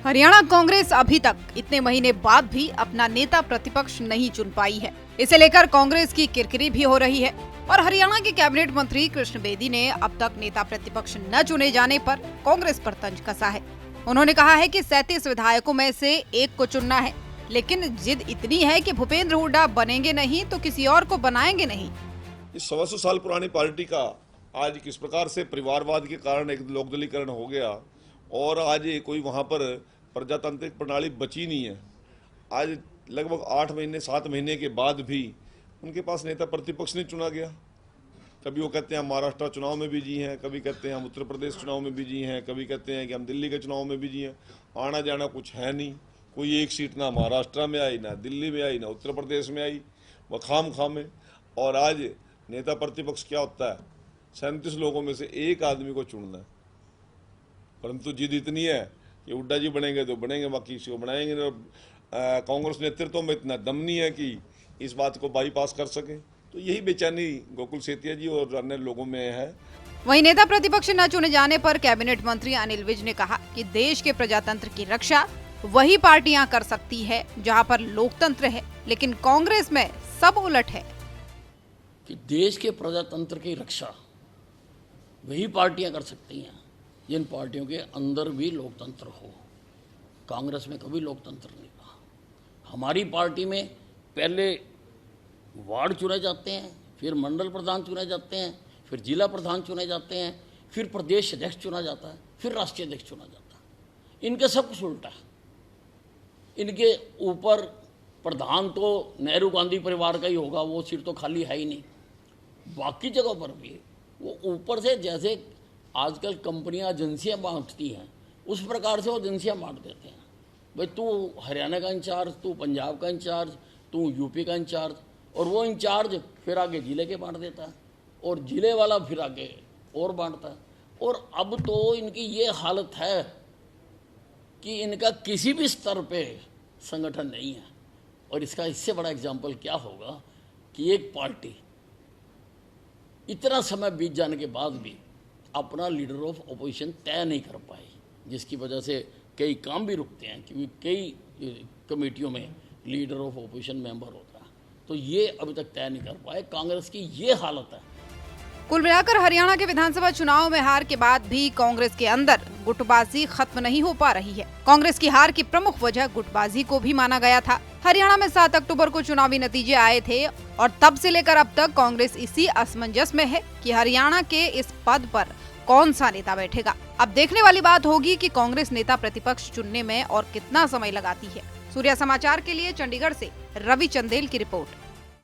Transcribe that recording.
हरियाणा कांग्रेस अभी तक इतने महीने बाद भी अपना नेता प्रतिपक्ष नहीं चुन पाई है। इसे लेकर कांग्रेस की किरकिरी भी हो रही है और हरियाणा के कैबिनेट मंत्री कृष्ण बेदी ने अब तक नेता प्रतिपक्ष न चुने जाने पर कांग्रेस पर तंज कसा है। उन्होंने कहा है कि 37 विधायकों में से एक को चुनना है, लेकिन जिद इतनी है कि भूपेंद्र हुड्डा बनेंगे नहीं तो किसी और को बनाएंगे नहीं। इस 125 साल पुरानी पार्टी का आज किस प्रकार से परिवारवाद के कारण एक लोकदलीकरण हो गया और आज कोई वहाँ पर प्रजातांत्रिक प्रणाली बची नहीं है। आज लगभग 8 महीने 7 महीने के बाद भी उनके पास नेता प्रतिपक्ष नहीं चुना गया। कभी वो कहते हैं हम महाराष्ट्र चुनाव में बिजी हैं, कभी कहते हैं हम उत्तर प्रदेश चुनाव में बिजी हैं, कभी कहते हैं कि हम दिल्ली के चुनाव में बिजी हैं। आना जाना कुछ है नहीं, कोई एक सीट ना महाराष्ट्र में आई, ना दिल्ली में आई, ना उत्तर प्रदेश में आई, वह खाम में। और आज नेता प्रतिपक्ष क्या होता है, 37 लोगों में से एक आदमी को चुनना है। परंतु जिद इतनी है कि हुड्डा जी बनेंगे तो बनेंगे, बाकी किसी को बनाएंगे नहीं। कांग्रेस नेतृत्व में इतना दम नहीं है कि इस बात को बाईपास कर सके। तो यही बेचैनी गोकुल सेतिया जी और अन्य लोगों में है। वहीं नेता प्रतिपक्ष न चुने जाने पर कैबिनेट मंत्री अनिल विज ने कहा कि देश के प्रजातंत्र की रक्षा वही पार्टियां कर सकती है जहां पर लोकतंत्र है, लेकिन कांग्रेस में सब उलट है। कि देश के प्रजातंत्र की रक्षा वही पार्टियां कर सकती हैं जिन पार्टियों के अंदर भी लोकतंत्र हो। कांग्रेस में कभी लोकतंत्र नहीं रहा। हमारी पार्टी में पहले वार्ड चुने जाते हैं, फिर मंडल प्रधान चुने जाते हैं, फिर जिला प्रधान चुने जाते हैं, फिर प्रदेश अध्यक्ष चुना जाता है, फिर राष्ट्रीय अध्यक्ष चुना जाता है। इनके सब कुछ उल्टा है। इनके ऊपर प्रधान तो नेहरू गांधी परिवार का ही होगा, वो सीट तो खाली है ही नहीं। बाकी जगहों पर भी वो ऊपर से जैसे आजकल कंपनियां एजेंसियां बांटती हैं उस प्रकार से वो एजेंसियां बांट देते हैं। भाई तू हरियाणा का इंचार्ज, तू पंजाब का इंचार्ज, तू यूपी का इंचार्ज, और वो इंचार्ज फिर आगे जिले के बांट देता है और जिले वाला फिर आगे और बांटता है। और अब तो इनकी ये हालत है कि इनका किसी भी स्तर पे संगठन नहीं है। और इसका इससे बड़ा एग्जाम्पल क्या होगा कि एक पार्टी इतना समय बीत जाने के बाद भी अपना लीडर ऑफ ऑपोजिशन तय नहीं कर पाई, जिसकी वजह से कई काम भी रुकते हैं क्योंकि कई कमेटियों में लीडर ऑफ ऑपोजिशन मेंबर होता है। तो ये अभी तक तय नहीं कर पाए। कांग्रेस की ये हालत है। कुल मिलाकर हरियाणा के विधानसभा चुनाव में हार के बाद भी कांग्रेस के अंदर गुटबाजी खत्म नहीं हो पा रही है। कांग्रेस की हार की प्रमुख वजह गुटबाजी को भी माना गया था। हरियाणा में 7 अक्टूबर को चुनावी नतीजे आए थे और तब से लेकर अब तक कांग्रेस इसी असमंजस में है कि हरियाणा के इस पद पर कौन सा नेता बैठेगा। अब देखने वाली बात होगी कि कांग्रेस नेता प्रतिपक्ष चुनने में और कितना समय लगाती है। सूर्या समाचार के लिए चंडीगढ़ से रवि चंदेल की रिपोर्ट।